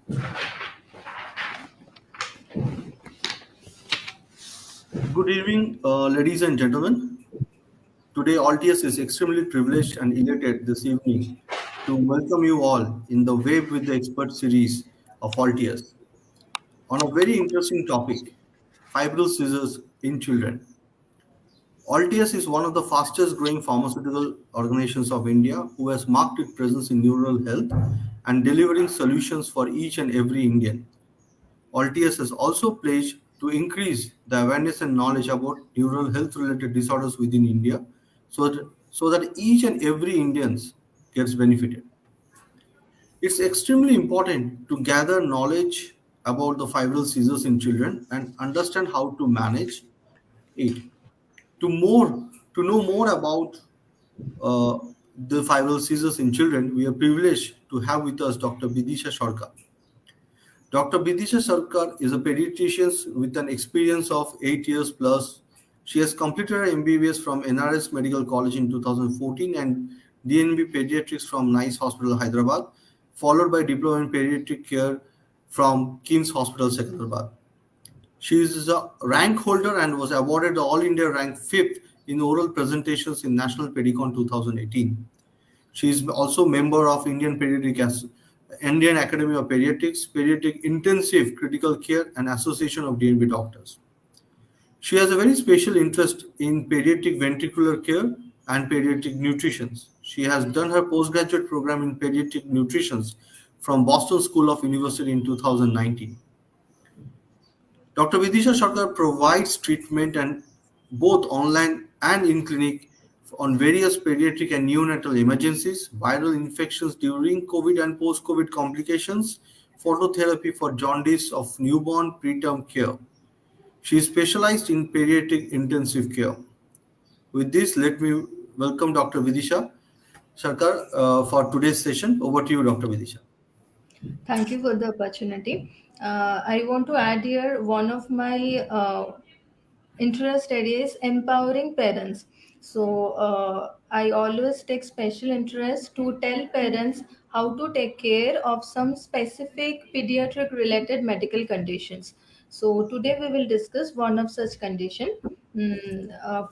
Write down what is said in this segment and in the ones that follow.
Good evening, ladies and gentlemen. Today, Alteus is extremely privileged and elated this evening to welcome you all in the Wave with the Expert series of Alteus on a very interesting topic: fibral seizures in children. Alteus is one of the fastest growing pharmaceutical organizations of India who has marked its presence in neural health and delivering solutions for each and every Indian. Alteus has also pledged to increase the awareness and knowledge about neural health related disorders within India so that each and every Indian gets benefited. It's extremely important to gather knowledge about the fibral seizures in children and understand how to manage it. To more to know more about uh, the fibral seizures in children, we are privileged to have with us Dr. Bidisha Sharkar. Dr. Bidisha Sarkar is a pediatrician with an experience of 8 years plus. She has completed her MBBS from NRS Medical College in 2014 and DNB Pediatrics from NICE Hospital, Hyderabad, followed by Diploma in Pediatric Care from King's Hospital, Secunderabad. She is a rank holder and was awarded the All India rank 5th in oral presentations in National Pedicon 2018. She is also member of Indian Academy of Pediatrics, Pediatric Intensive Critical Care, and Association of DNB Doctors. She has a very special interest in pediatric ventricular care and pediatric nutrition. She has done her postgraduate program in pediatric nutrition from Boston School of University in 2019. Dr. Vidisha Sharkar provides treatment and both online and in clinic on various pediatric and neonatal emergencies, viral infections during COVID and post-COVID complications, phototherapy for jaundice of newborn preterm care. She is specialized in pediatric intensive care. With this, let me welcome Dr. Vidisha Sharkar for today's session. Over to you, Dr. Vidisha. Thank you for the opportunity. I want to add here one of my interest area is empowering parents. So I always take special interest to tell parents how to take care of some specific pediatric related medical conditions. So today we will discuss one of such condition,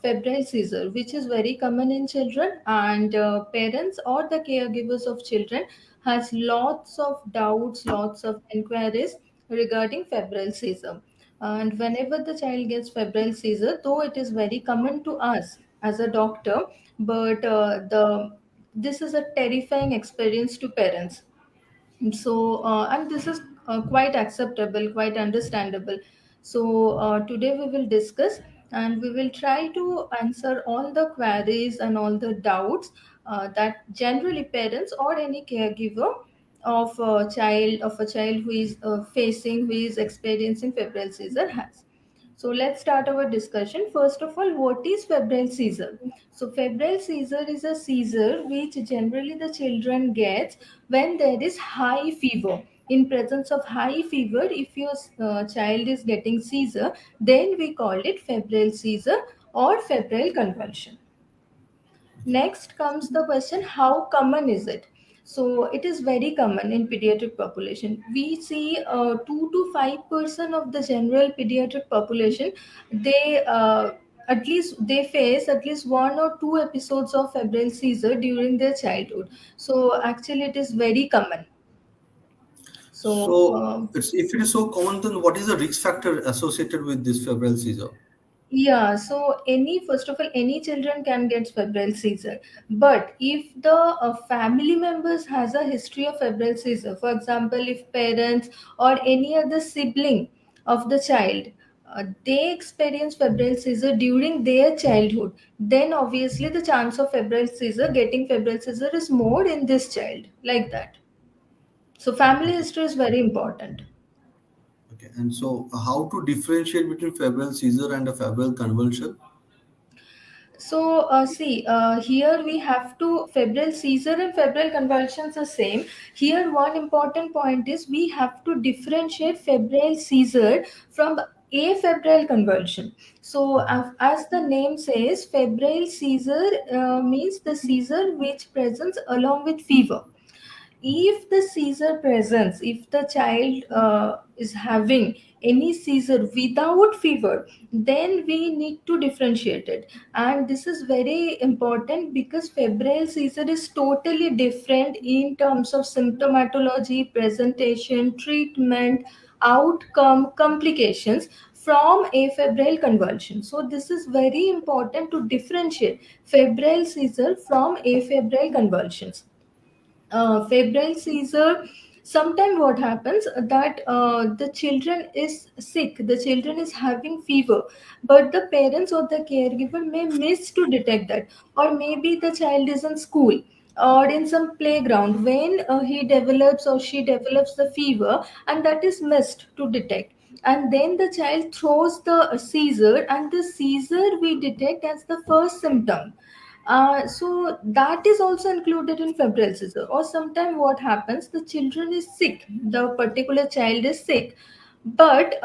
febrile seizure, which is very common in children, and parents or the caregivers of children has lots of doubts, lots of inquiries regarding febrile seizure. And whenever the child gets febrile seizure, though it is very common to us as a doctor, but the this is a terrifying experience to parents. So and this is quite acceptable, quite understandable. So today we will discuss and we will try to answer all the queries and all the doubts that generally parents or any caregiver of a child who is facing, who is experiencing febrile seizure has. So let's start our discussion. First of all, what is febrile seizure? So febrile seizure is a seizure which generally the children gets when there is high fever. In presence of high fever, if your child is getting seizure, then we call it febrile seizure or febrile convulsion. Next comes the question, how common is it? So it is very common in pediatric population. We see 2 to 5% of the general pediatric population, they at least face at least one or two episodes of febrile seizure during their childhood. So actually it is very common. So If it is so common, then what is the risk factor associated with this febrile seizure? yeah, so first of all, any children can get febrile seizure. But if the family members has a history of febrile seizure, for example, if parents or any other sibling of the child, they experience febrile seizure during their childhood, then obviously the chance of getting febrile seizure is more in this child, like that. So family history is very important. Okay, and so how to differentiate between febrile seizure and a febrile convulsion? So, here we have to febrile seizure and febrile convulsions are same. Here, one important point is we have to differentiate febrile seizure from afebrile convulsion. So, as the name says, febrile seizure means the seizure which presents along with fever. if the seizure presence, if the child is having any seizure without fever, then we need to differentiate it. And this is very important because febrile seizure is totally different in terms of symptomatology, presentation, treatment, outcome, complications from afebrile convulsion. So this is very important to differentiate febrile seizure from afebrile convulsions. Febrile seizure, sometime what happens that the children is sick, the children is having fever, but the parents or the caregiver may miss to detect that, or maybe the child is in school or in some playground when he develops or she develops the fever, and that is missed to detect, and then the child throws the seizure, and the seizure we detect as the first symptom. So that is also included in febrile seizure. Or sometimes what happens, the children is sick, the particular child is sick, but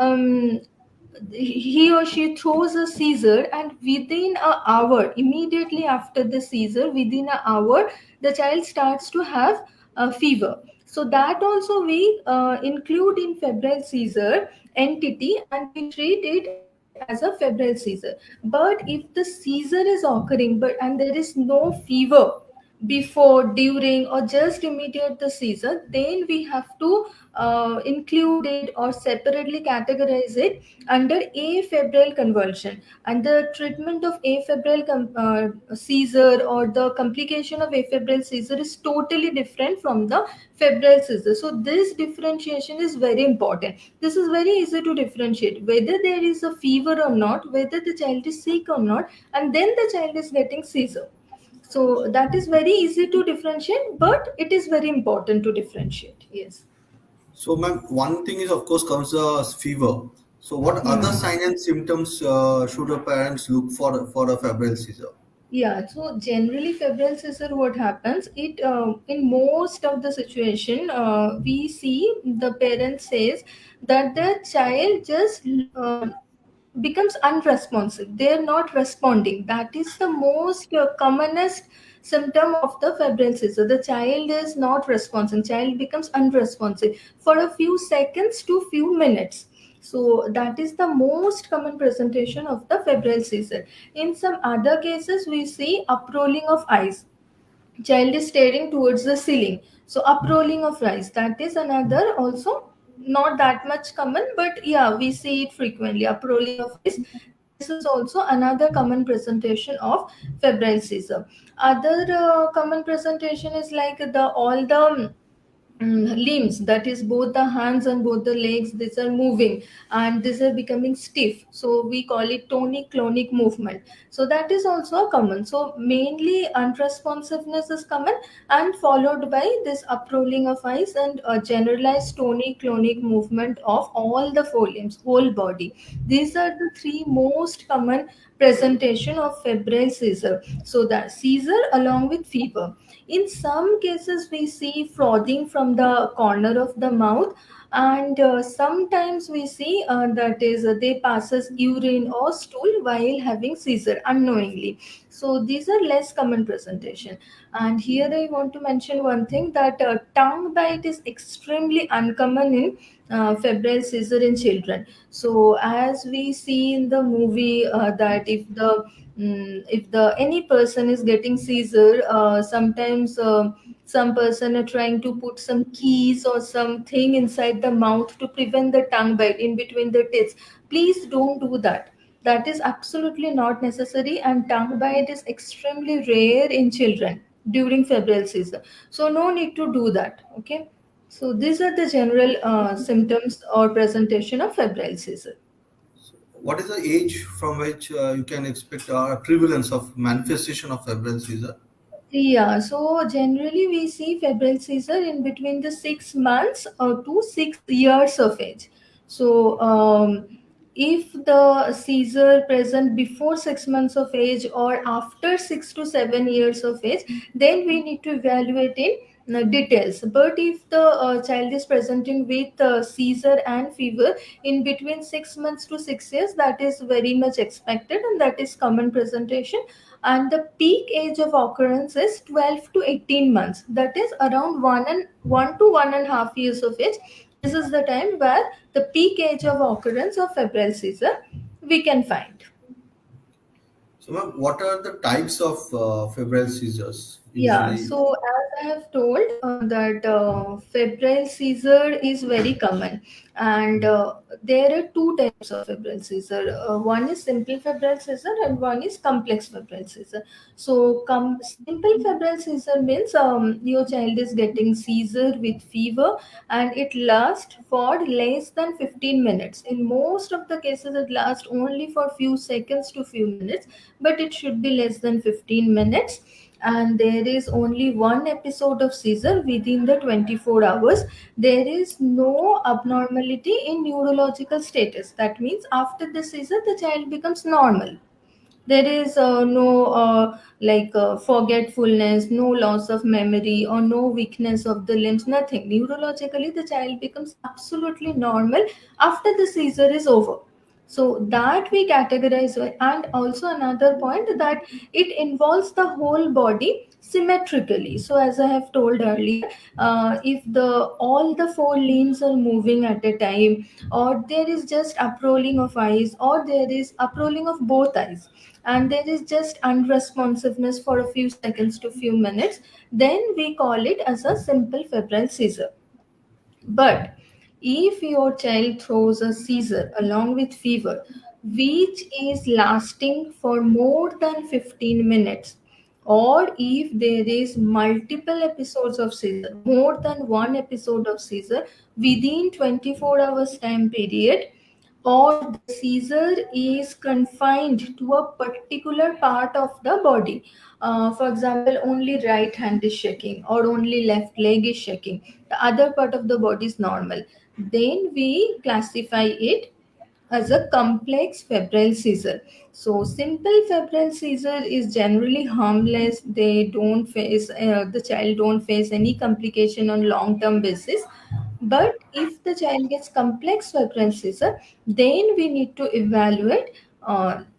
he or she throws a seizure, and within an hour, immediately after the seizure, within an hour, the child starts to have a fever. So that also we include in febrile seizure entity, and we treat it as a febrile seizure. But if the seizure is occurring and there is no fever before, during, or just immediate the seizure, then we have to include it or separately categorize it under afebrile convulsion. And the treatment of afebrile seizure or the complication of afebrile seizure is totally different from the febrile seizure. So this differentiation is very important. This is very easy to differentiate whether there is a fever or not, whether the child is sick or not, and then the child is getting seizure. So that is very easy to differentiate, but it is very important to differentiate. Yes. So, ma'am, one thing is of course comes the fever. So, what other Hmm. sign and symptoms should a parents look for a febrile seizure? Yeah, so generally febrile seizure, what happens? It in most of the situation, we see the parent says that the child just becomes unresponsive. They are not responding. That is the most commonest symptom of the febrile seizure. The child is not responding. Child becomes unresponsive for a few seconds to few minutes. So that is the most common presentation of the febrile seizure. In some other cases, we see uprolling of eyes. Child is staring towards the ceiling. So uprolling of eyes, that is another also not that much common, but yeah, we see it frequently. Uprolling of eyes. This is also another common presentation of febrile seizure. Other common presentation is like the all the limbs, that is both the hands and both the legs, these are moving and these are becoming stiff, so we call it tonic clonic movement. So that is also a common. So mainly unresponsiveness is common, and followed by this uprolling of eyes and a generalized tonic clonic movement of all the four limbs, whole body. These are the three most common presentation of febrile seizure. So that seizure along with fever. In some cases, we see frothing from the corner of the mouth, and sometimes we see that is they passes urine or stool while having seizure unknowingly. So these are less common presentation. And here I want to mention one thing, that tongue bite is extremely uncommon in febrile seizure in children. So as we see in the movie that if the any person is getting seizure, sometimes some person are trying to put some keys or something inside the mouth to prevent the tongue bite in between the teeth. Please don't do that. That is absolutely not necessary, and tongue bite is extremely rare in children during febrile season. So no need to do that. Okay. So these are the general symptoms or presentation of febrile season. What is the age from which you can expect a prevalence of manifestation of febrile seizure? Yeah, so generally we see febrile seizure in between the 6 months to 6 years of age. So if the seizure present before 6 months of age or after 6 to 7 years of age, then we need to evaluate in details. But if the child is presenting with seizure and fever in between 6 months to 6 years, that is very much expected and that is common presentation. And the peak age of occurrence is 12 to 18 months, that is around 1 to 1.5 years of age. This is the time where the peak age of occurrence of febrile seizure we can find. So, ma'am, what are the types of febrile seizures Yeah, usually? so as I have told that febrile seizure is very common, and there are two types of febrile seizure. One is simple febrile seizure, and one is complex febrile seizure. So, simple febrile seizure means your child is getting seizure with fever, and it lasts for less than 15 minutes. In most of the cases, it lasts only for few seconds to few minutes, but it should be less than 15 minutes, and there is only one episode of seizure within the 24 hours. There is no abnormality in neurological status. That means after the seizure the child becomes normal. There is no forgetfulness, no loss of memory, or no weakness of the limbs, nothing. Neurologically the child becomes absolutely normal after the seizure is over. So that we categorize. And also another point, that it involves the whole body symmetrically. So as I have told earlier, if the all the four limbs are moving at a time, or there is just uprolling of eyes, or there is uprolling of both eyes, and there is just unresponsiveness for a few seconds to few minutes, then we call it as a simple febrile seizure. But if your child throws a seizure along with fever, which is lasting for more than 15 minutes, or if there is multiple episodes of seizure, more than one episode of seizure within 24 hours time period, or the seizure is confined to a particular part of the body. For example, only right hand is shaking or only left leg is shaking, the other part of the body is normal, then we classify it as a complex febrile seizure. So simple febrile seizure is generally harmless. They don't face the child don't face any complication on long term basis. But if the child gets complex febrile seizure, then we need to evaluate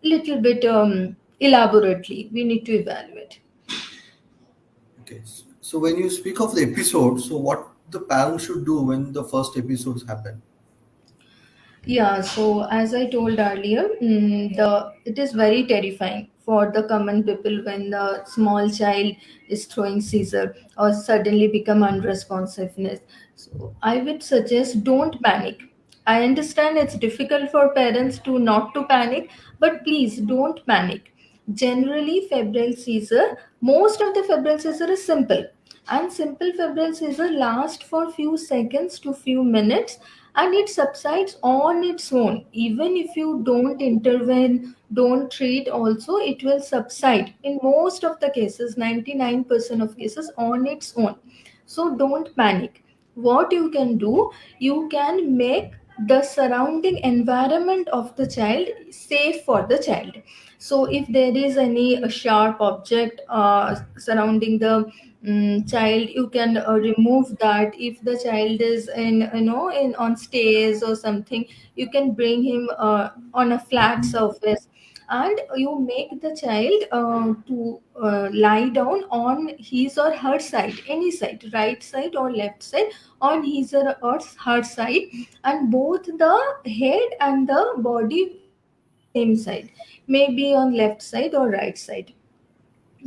little bit elaborately. We need to evaluate. Okay. So, when you speak of the episode, so what the parent should do when the first episodes happen? Yeah, so as I told earlier, the it is very terrifying for the common people when the small child is throwing seizure or suddenly become unresponsiveness. So I would suggest don't panic. I understand it's difficult for parents to not to panic, but please don't panic. Generally, febrile seizure, most of the febrile seizure is simple, and simple febrile seizure lasts for few seconds to few minutes, and it subsides on its own. Even if you don't intervene, don't treat, also it will subside in most of the cases, 99% of cases, on its own. So don't panic. What you can do, you can make the surrounding environment of the child safe for the child. So if there is any sharp object surrounding the child, you can remove that. If the child is in, in on stairs or something, you can bring him on a flat surface, and you make the child to lie down on his or her side, any side, right side or left side, on his or her side, and both the head and the body be on the same side, maybe on left side or right side.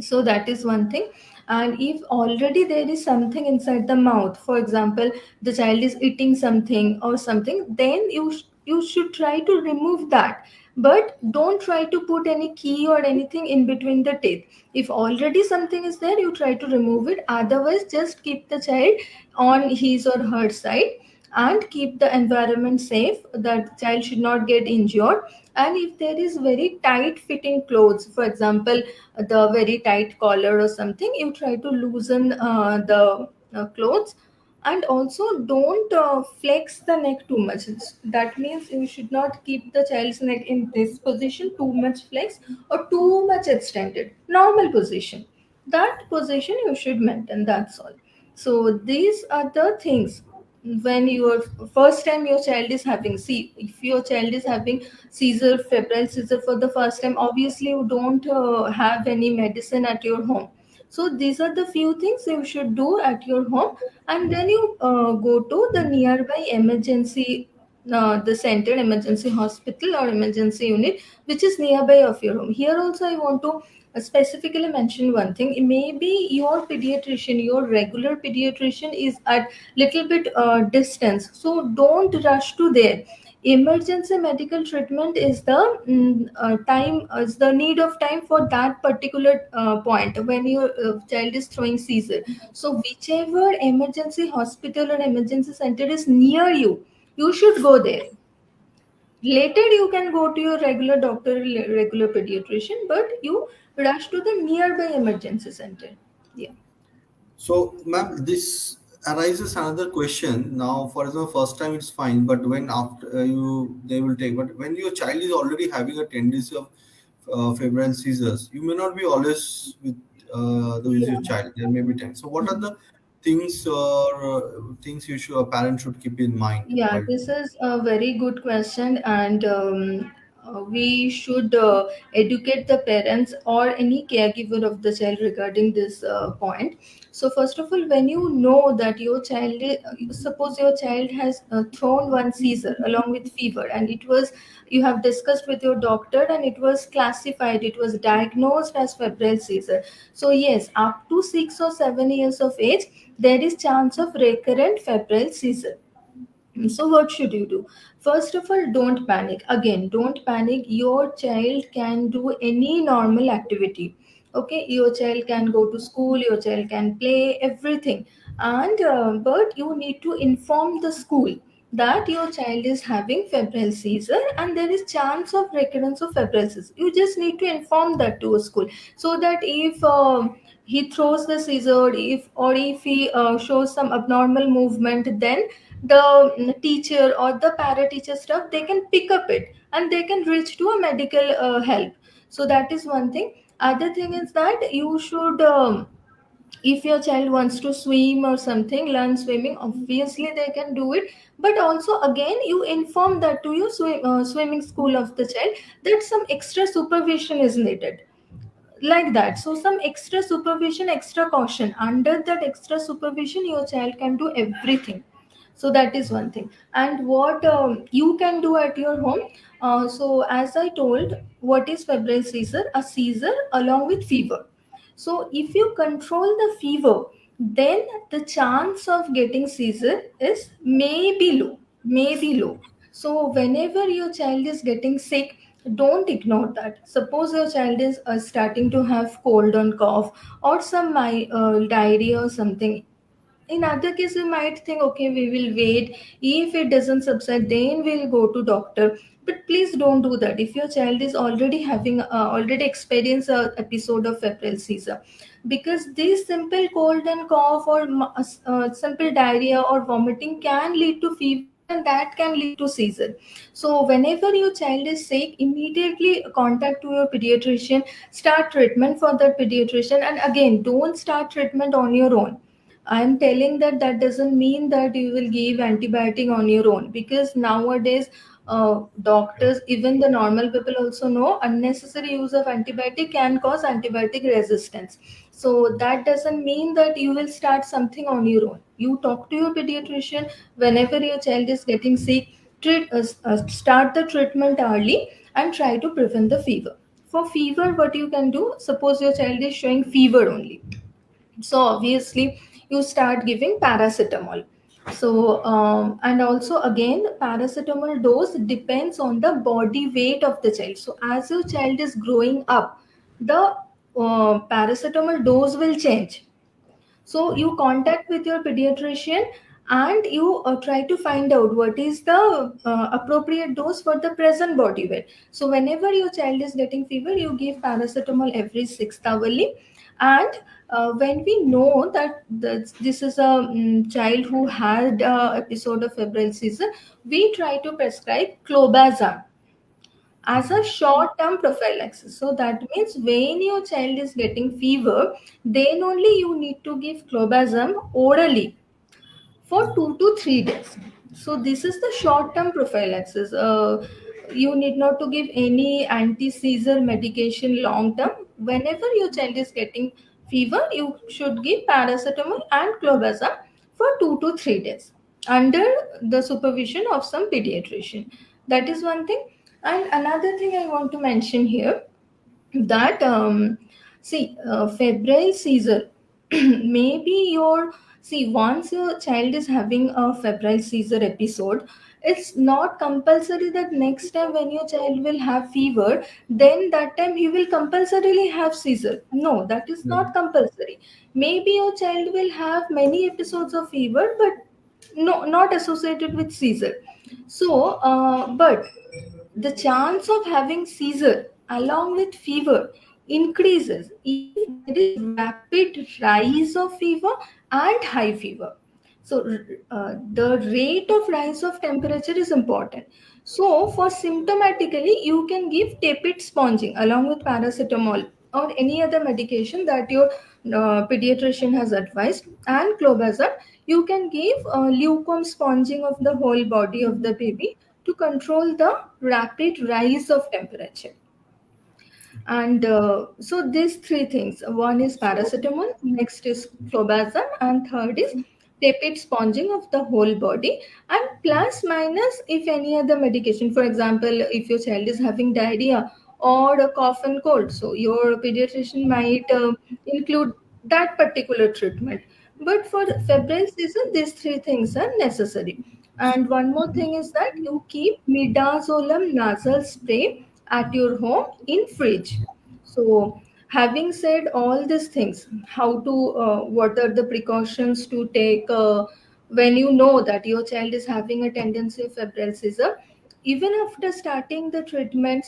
So that is one thing. And if already there is something inside the mouth, for example, the child is eating something or something, then you should try to remove that. But don't try to put any key or anything in between the teeth. If already something is there, you try to remove it. Otherwise, just keep the child on his or her side, and keep the environment safe, that the child should not get injured. And if there is very tight fitting clothes, for example, the very tight collar or something, you try to loosen the clothes. And also don't flex the neck too much. That means you should not keep the child's neck in this position, too much flex or too much extended. Normal position, that position you should maintain, that's all. So these are the things. When your first time your child is having, see, if your child is having seizure, febrile seizure for the first time, obviously you don't have any medicine at your home. So these are the few things you should do at your home, and then you go to the nearby emergency, the center, emergency hospital or emergency unit which is nearby of your home. Here also I want to specifically mention one thing. Maybe your pediatrician, your regular pediatrician is at little bit distance, so don't rush to there. Emergency medical treatment is the time, is the need of time for that particular point when your child is throwing seizure. So whichever emergency hospital or emergency center is near you, you should go there. Later you can go to your regular doctor, regular pediatrician, but you rush to the nearby emergency center. Yeah. So, ma'am, this arises another question. Now, for example, first time it's fine, but when after you they will take. But when your child is already having a tendency of febrile seizures, you may not be always with your Yeah. child. There may be time. So, what are the things or things you should a parent should keep in mind Yeah, while? this is a very good question, and we should educate the parents or any caregiver of the child regarding this point. So, first of all, when you know that your child, suppose your child has thrown one seizure along with fever, and it was, you have discussed with your doctor, and it was classified, it was diagnosed as febrile seizure. So, yes, up to 6 or 7 years of age, there is chance of recurrent febrile seizure. So, what should you do? First of all, don't panic. Again, don't panic. Your child can do any normal activity. Okay, your child can go to school, your child can play, everything. And but you need to inform the school that your child is having febrile seizure and there is chance of recurrence of febrile seizure. You just need to inform that to a school, so that if he throws the seizure, if or if he shows some abnormal movement, then the teacher or the para teacher staff, they can pick up it and they can reach to a medical help. So that is one thing. Other thing is that you should if your child wants to swim or something, learn swimming, obviously they can do it. But also again, you inform that to your swimming school of the child that some extra supervision is needed, like that. So some extra supervision, extra caution, under that extra supervision your child can do everything. So that is one thing. And what you can do at your home, so as I told, what is febrile seizure? A seizure along with fever. So if you control the fever, then the chance of getting seizure is maybe low. So whenever your child is getting sick, don't ignore that. Suppose your child is starting to have cold and cough, or some diarrhea or something. In other case, we might think, okay, we will wait. If it doesn't subside, then we'll go to doctor. But please don't do that. If your child is already having already experienced a episode of febrile seizure, because this simple cold and cough or simple diarrhea or vomiting can lead to fever, and that can lead to seizure. So whenever your child is sick, immediately contact to your pediatrician, start treatment for that pediatrician. And again, don't start treatment on your own. I'm telling that that doesn't mean that you will give antibiotic on your own, because nowadays doctors, even the normal people also know unnecessary use of antibiotic can cause antibiotic resistance. So that doesn't mean that you will start something on your own. You talk to your pediatrician whenever your child is getting sick. Start the treatment early and try to prevent the fever. For fever, what you can do? Suppose your child is showing fever only, so obviously you start giving paracetamol. So and also again, paracetamol dose depends on the body weight of the child. So as your child is growing up, the paracetamol dose will change. So you contact with your pediatrician and you try to find out what is the appropriate dose for the present body weight. So whenever your child is getting fever, you give paracetamol every 6 hourly. And when we know that this is a child who had episode of febrile seizure, we try to prescribe clobazam. as a short term prophylaxis. So that means when your child is getting fever, then only you need to give clobazam orally for 2 to 3 days. So this is the short-term prophylaxis. You need not to give any anti-seizure medication long-term. Whenever your child is getting fever, you should give paracetamol and clobazam for 2 to 3 days under the supervision of some pediatrician. That is one thing. And another thing I want to mention here, that see, febrile seizure maybe your, see, once your child is having a febrile seizure episode, it's not compulsory that next time when your child will have fever, then that time he will compulsorily have seizure. No, that is Yeah. not compulsory. Maybe your child will have many episodes of fever, but no, not associated with seizure. So but the chance of having seizure along with fever increases if there is rapid rise of fever and high fever. So the rate of rise of temperature is important. So for symptomatically, you can give tepid sponging along with paracetamol or any other medication that your pediatrician has advised, and clobazam. You can give lukewarm sponging of the whole body of the baby to control the rapid rise of temperature. And so these three things: one is paracetamol, next is clobazam, and third is tepid sponging of the whole body, and plus minus if any other medication. For example, if your child is having diarrhea or a cough and cold, so your pediatrician might include that particular treatment. But for febrile season, these three things are necessary. And one more thing is that you keep midazolam nasal spray at your home in fridge. So having said all these things, how to what are the precautions to take when you know that your child is having a tendency of febrile seizure, even after starting the treatment,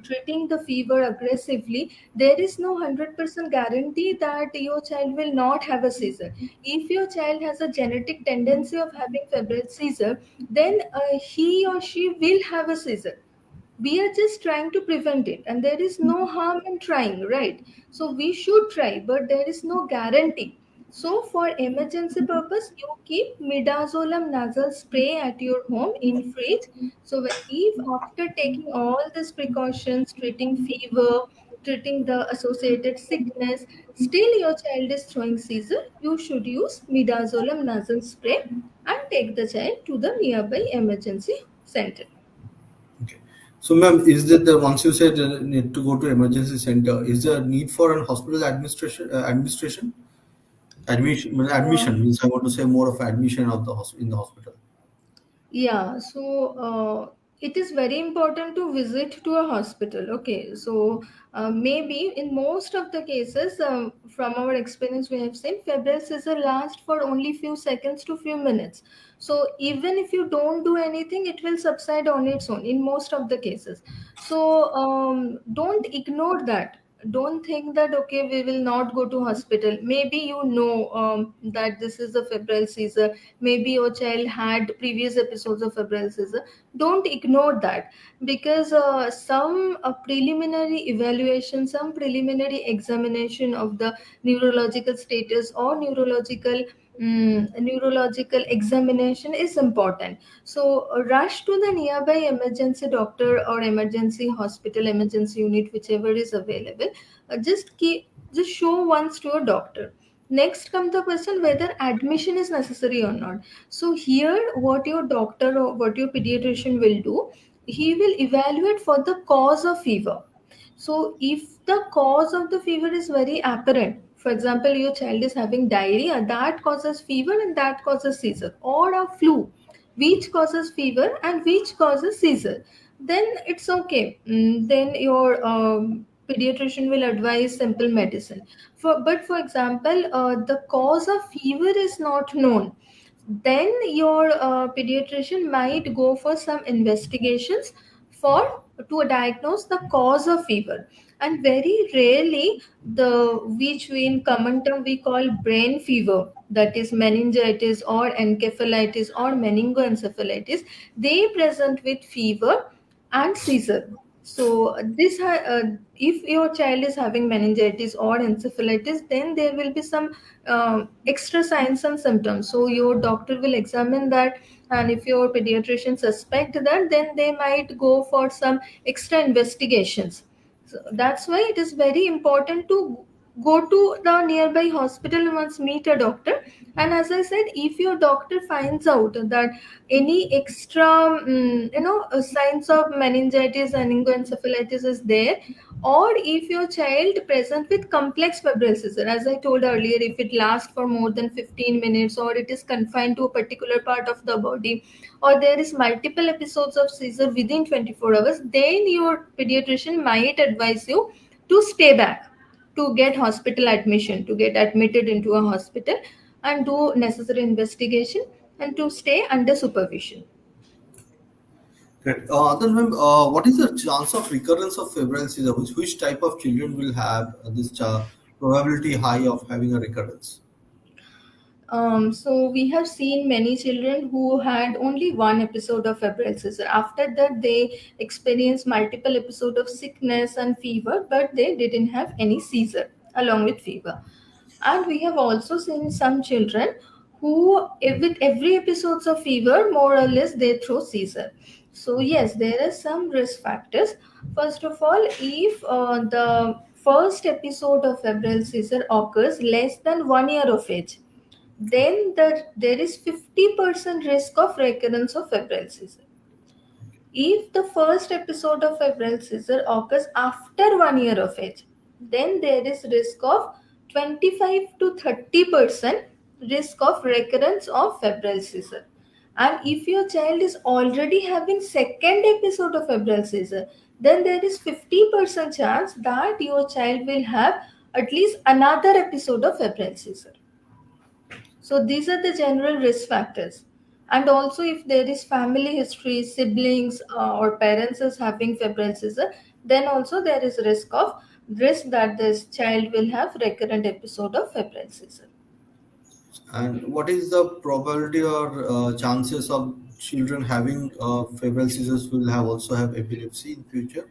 treating the fever aggressively, there is no 100% guarantee that your child will not have a seizure. If your child has a genetic tendency of having febrile seizure, then he or she will have a seizure. We are just trying to prevent it, and there is no harm in trying, right? So we should try, but there is no guarantee. So for emergency purpose, you keep midazolam nasal spray at your home in fridge. So if after taking all these precautions, treating fever, treating the associated sickness, still your child is throwing seizure, you should use midazolam nasal spray and take the child to the nearby emergency center. Okay. So, ma'am, is that the once you said need to go to emergency center, is there a need for an hospital administration? Uh, Admission means I want to say more of admission of the in the hospital. Yeah, so it is very important to visit to a hospital. Okay, so maybe in most of the cases, from our experience, we have seen febrile seizure last for only few seconds to few minutes. So even if you don't do anything, it will subside on its own in most of the cases. So don't ignore that. Don't think that okay, we will not go to hospital. Maybe you know that this is a febrile seizure, maybe your child had previous episodes of febrile seizure. Don't ignore that, because some preliminary evaluation, some preliminary examination of the neurological status or neurological examination is important. So rush to the nearby emergency doctor or emergency hospital, emergency unit, whichever is available. Just show once to your doctor. Next come the question whether admission is necessary or not. So here what your doctor or what your pediatrician will do, he will evaluate for the cause of fever. So if the cause of the fever is very apparent, for example, your child is having diarrhea, that causes fever and that causes seizure, or a flu, which causes fever and which causes seizure, then it's okay. Then your pediatrician will advise simple medicine. But for example, the cause of fever is not known, then your pediatrician might go for some investigations for to diagnose the cause of fever. And very rarely, the which we in common term we call brain fever, that is meningitis or encephalitis or meningoencephalitis, they present with fever and seizure. So if your child is having meningitis or encephalitis, then there will be some extra signs and symptoms. So your doctor will examine that, and if your pediatrician suspect that, then they might go for some extra investigations. So that's why it is very important to go to the nearby hospital once, meet a doctor. And as I said, if your doctor finds out that any extra signs of meningitis and encephalitis is there, or if your child present with complex febrile seizure, as I told earlier, if it lasts for more than 15 minutes, or it is confined to a particular part of the body, or there is multiple episodes of seizure within 24 hours, then your pediatrician might advise you to stay back, to get hospital admission, to get admitted into a hospital and do necessary investigation, and to stay under supervision. Great. Then, ma'am, what is the chance of recurrence of febrile seizure? Which type of children will have this probability high of having a recurrence? So we have seen many children who had only one episode of febrile seizure. After that, they experienced multiple episodes of sickness and fever, but they didn't have any seizure along with fever. And we have also seen some children who, with every episodes of fever, more or less they throw seizure. So yes, there are some risk factors. First of all, if the first episode of febrile seizure occurs less than 1 year of age, then there is 50% risk of recurrence of febrile seizure. If the first episode of febrile seizure occurs after 1 year of age, then there is risk of 25 to 30% risk of recurrence of febrile seizure. And if your child is already having second episode of febrile seizure, then there is 50% chance that your child will have at least another episode of febrile seizure. So these are the general risk factors. And also, if there is family history, siblings or parents is having febrile seizure, then also there is risk that this child will have recurrent episode of febrile seizure. And what is the probability or chances of children having febrile seizures will have also have epilepsy in future?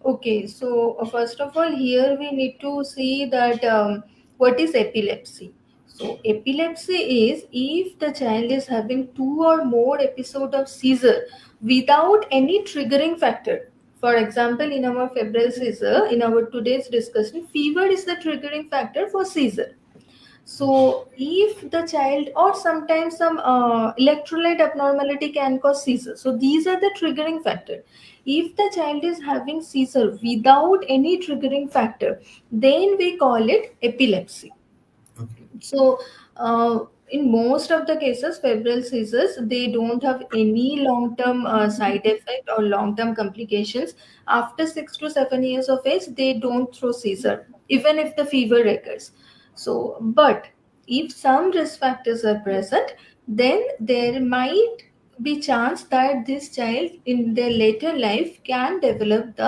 Okay, so first of all, here we need to see that what is epilepsy. So epilepsy is if the child is having two or more episode of seizure without any triggering factor. For example, in our febrile seizure, in our today's discussion, fever is the triggering factor for seizure. So, if the child, or sometimes some electrolyte abnormality can cause seizure. So, these are the triggering factor. If the child is having seizure without any triggering factor, then we call it epilepsy. Okay. So, in most of the cases, febrile seizures, they don't have any long-term side effect or long-term complications. After 6 to 7 years of age, they don't throw seizure, even if the fever recurs. So, but if some risk factors are present, then there might be chance that this child in their later life can develop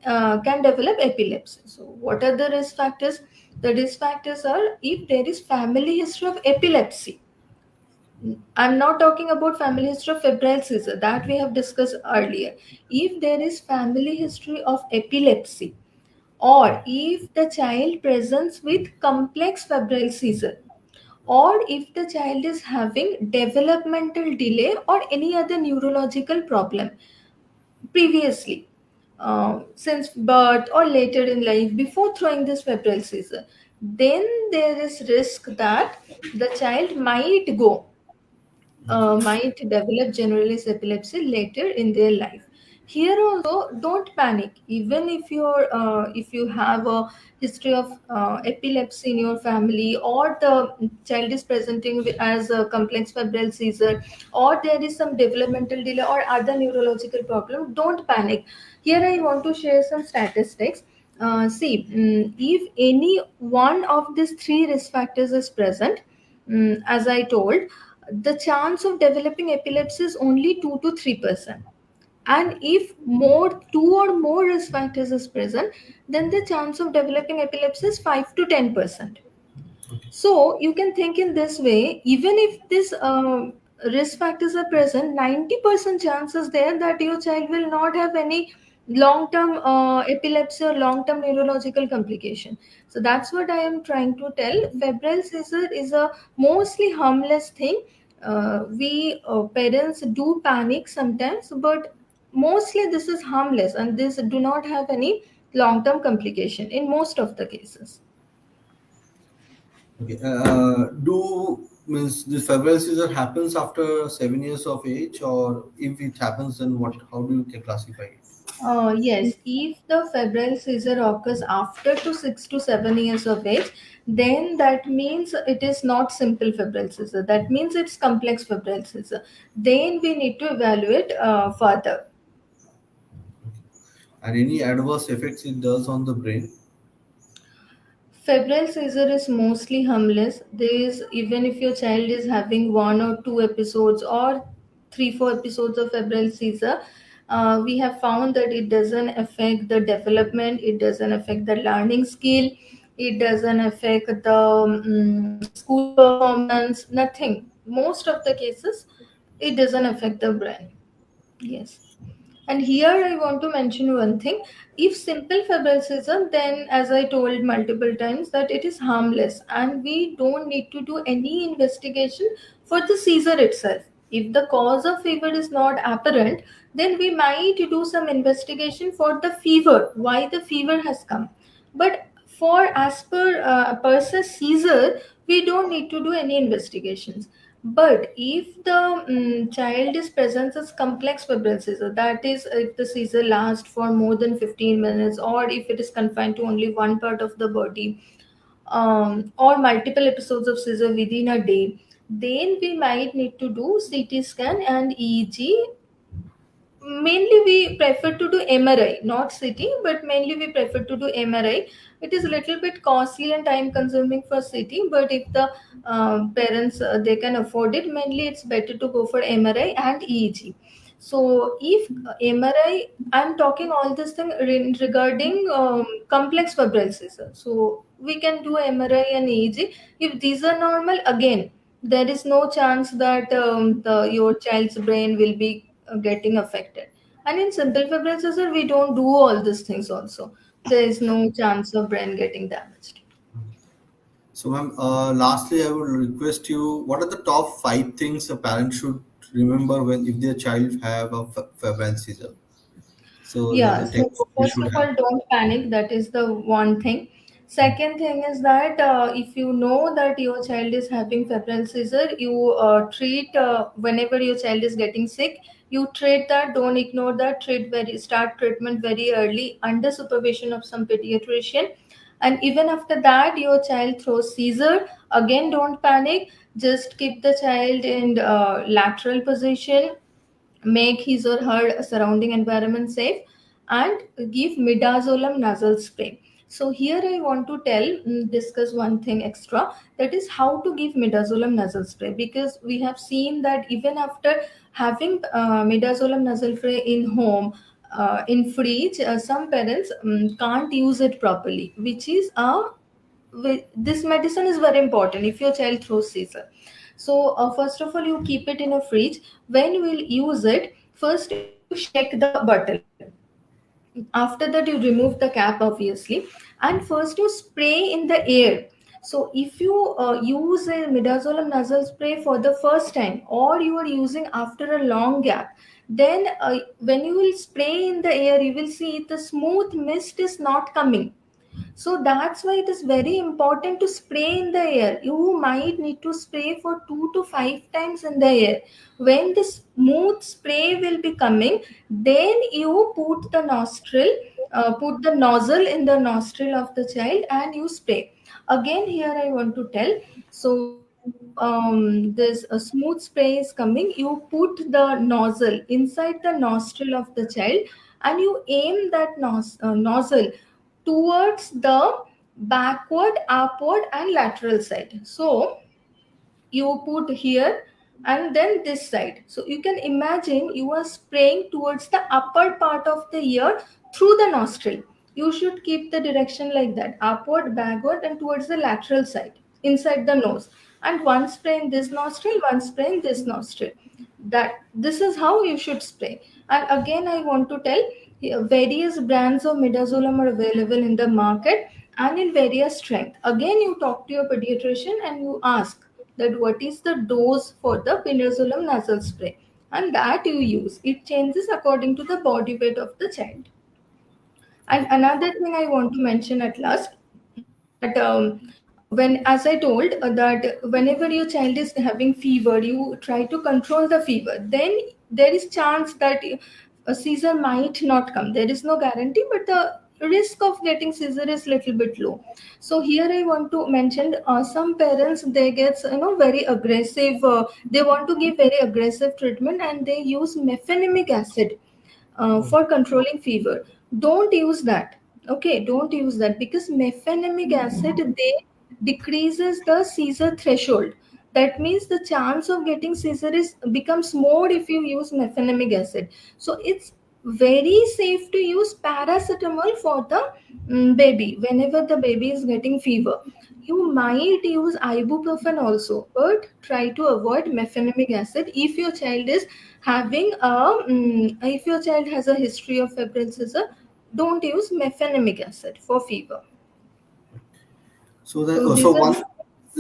epilepsy. So, what are the risk factors? The risk factors are if there is family history of epilepsy. I'm not talking about family history of febrile seizure that we have discussed earlier. If there is family history of epilepsy, or if the child presents with complex febrile seizure, or if the child is having developmental delay or any other neurological problem previously, since birth or later in life before throwing this febrile seizure, then there is risk that the child might develop generalized epilepsy later in their life. Here also, don't panic. Even if you have a history of epilepsy in your family, or the child is presenting as a complex febrile seizure, or there is some developmental delay or other neurological problem, don't panic. Here I want to share some statistics. If any one of these three risk factors is present, as I told, the chance of developing epilepsy is only 2 to 3%. And if two or more risk factors is present, then the chance of developing epilepsy is 5 to 10%. So you can think in this way, even if these risk factors are present, 90% chances there that your child will not have any long term epilepsy or long term neurological complication. So that's what I am trying to tell. Febrile seizure is a mostly harmless thing. We parents do panic sometimes, but mostly this is harmless and this do not have any long term complication in most of the cases. Okay. Do means the febrile seizure happens after 7 years of age, or if it happens, then what? How do you classify it? Yes, if the febrile seizure occurs after to 6 to 7 years of age, then that means it is not simple febrile seizure. That means it's complex febrile seizure. Then we need to evaluate further. And any adverse effects it does on the brain? Febrile seizure is mostly harmless. There is, even if your child is having 1 or 2 episodes or 3 4 episodes of febrile seizure, we have found that it doesn't affect the development. It doesn't affect the learning skill. It doesn't affect the school performance. Nothing. Most of the cases, it doesn't affect the brain. Yes. And here I want to mention one thing. If simple fibrosis, then as I told multiple times that it is harmless and we don't need to do any investigation for the seizure itself. If the cause of fever is not apparent, then we might do some investigation for the fever, why the fever has come. But for as per se seizure, we don't need to do any investigations. But if the child is presents as complex febrile seizure, that is, if the seizure lasts for more than 15 minutes, or if it is confined to only one part of the body, or multiple episodes of seizure within a day, then we might need to do CT scan and EEG. Mainly we prefer to do MRI, not CT, but mainly we prefer to do MRI. It is a little bit costly and time consuming for CT, but if the parents they can afford it, mainly it's better to go for MRI and EEG. So if MRI, I'm talking all this thing regarding complex febrile seizure. So we can do MRI and EEG. If these are normal, again there is no chance that your child's brain will be getting affected. And in simple febrile seizure, we don't do all these things also. There is no chance of brain getting damaged. So, ma'am, lastly, I would request you, what are the top five things a parent should remember when if their child have a febrile seizure? So, Yeah, the so things they first should of have. all, don't panic. That is the one thing. Second thing is that if you know that your child is having febrile seizure, you treat whenever your child is getting sick. You treat that. Don't ignore that. Start treatment very early under supervision of some pediatrician. And even after that, your child throws seizure. Again, don't panic. Just keep the child in lateral position, make his or her surrounding environment safe, and give midazolam nasal spray. So here I want to discuss one thing extra, that is how to give midazolam nasal spray, because we have seen that even after having midazolam nasal spray in home, in fridge, some parents can't use it properly, which is a this medicine is very important if your child throws seizure. So first of all, you keep it in a fridge. When you will use it, first you shake the bottle. After that, you remove the cap, obviously, and first you spray in the air. So if you use a midazolam nasal spray for the first time, or you are using after a long gap, then when you will spray in the air, you will see the smooth mist is not coming. So that's why it is very important to spray in the air. You might need to spray for 2 to 5 times in the air. When the smooth spray will be coming, then you put the nozzle in the nostril of the child and you spray. Again, here I want to tell. So this a smooth spray is coming. You put the nozzle inside the nostril of the child, and you aim that nozzle towards the backward, upward, and lateral side. So you put here and then this side. So you can imagine you are spraying towards the upper part of the ear through the nostril. You should keep the direction like that, upward, backward, and towards the lateral side, inside the nose. And one spray in this nostril, one spray in this nostril. That this is how you should spray. And again, I want to tell, Various brands of midazolam are available in the market and in various strength. Again, you talk to your pediatrician and you ask that what is the dose for the midazolam nasal spray, and that you use. It changes according to the body weight of the child. And another thing I want to mention at last, that when, as I told, that whenever your child is having fever, you try to control the fever. Then there is chance that a seizure might not come. There is no guarantee, but the risk of getting seizure is little bit low. So here I want to mention, some parents, they get very aggressive. They want to give very aggressive treatment and they use mefenamic acid for controlling fever. Don't use that. Okay, don't use that, because mefenamic acid, they decreases the seizure threshold. That means the chance of getting seizure is becomes more if you use mefenamic acid. So it's very safe to use paracetamol for the baby whenever the baby is getting fever. You might use ibuprofen also, but try to avoid mefenamic acid if your child is having if your child has a history of febrile seizure. Don't use mefenamic acid for fever. So that So so these are one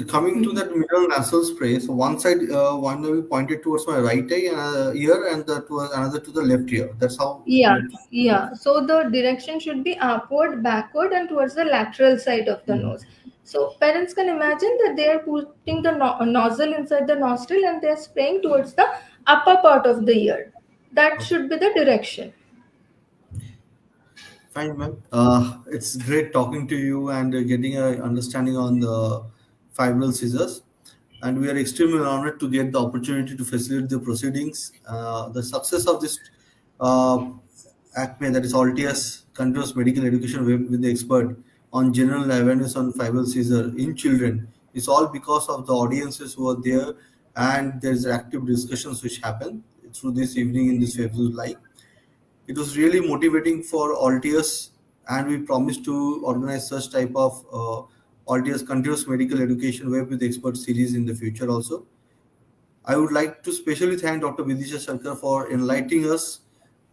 coming to Mhm. that mineral nasal spray. So one side, one will be pointed towards my right eye and ear, and another to the left ear. That's how Yeah, we. yeah. So the direction should be upward, backward, and towards the lateral side of the nose. So parents can imagine that they are putting the nozzle inside the nostril and they are spraying towards the upper part of the ear. That Okay. should be the direction. Fine, ma'am. It's great talking to you and getting a understanding on the fibral scissors. And we are extremely honored to get the opportunity to facilitate the proceedings. The success of this uh, ACME, that is Alteus Continuous Medical Education with the expert on general awareness on fibral seizure in children, is all because of the audiences who are there, and there's active discussions which happen through this evening in this Facebook Live. It was really motivating for Altius, and we promise to organize such type of Altius continuous medical education web with expert series in the future also. I would like to specially thank Dr. Vidisha Sarkar for enlightening us,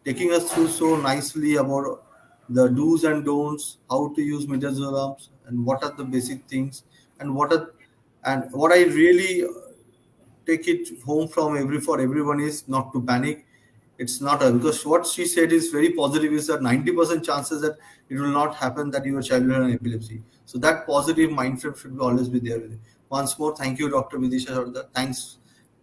taking us through so nicely about the do's and don'ts, how to use midazolam, and what are the basic things, and what I really take it home from for everyone is not to panic. It's not because what she said is very positive, is that 90% chances that it will not happen that your child will have an epilepsy. So that positive mindset should always be there with you. Once more, thank you, Dr. Vidisha Sardar. Thanks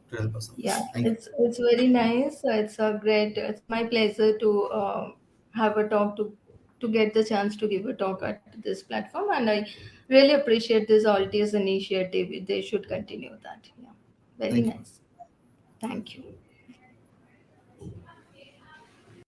to help us on Yeah, this. Thank you. it's very nice. It's a great. It's my pleasure to have a talk to get the chance to give a talk at this platform, and I really appreciate this Altius initiative. They should continue that. Yeah, very Thank you. nice. Thank you.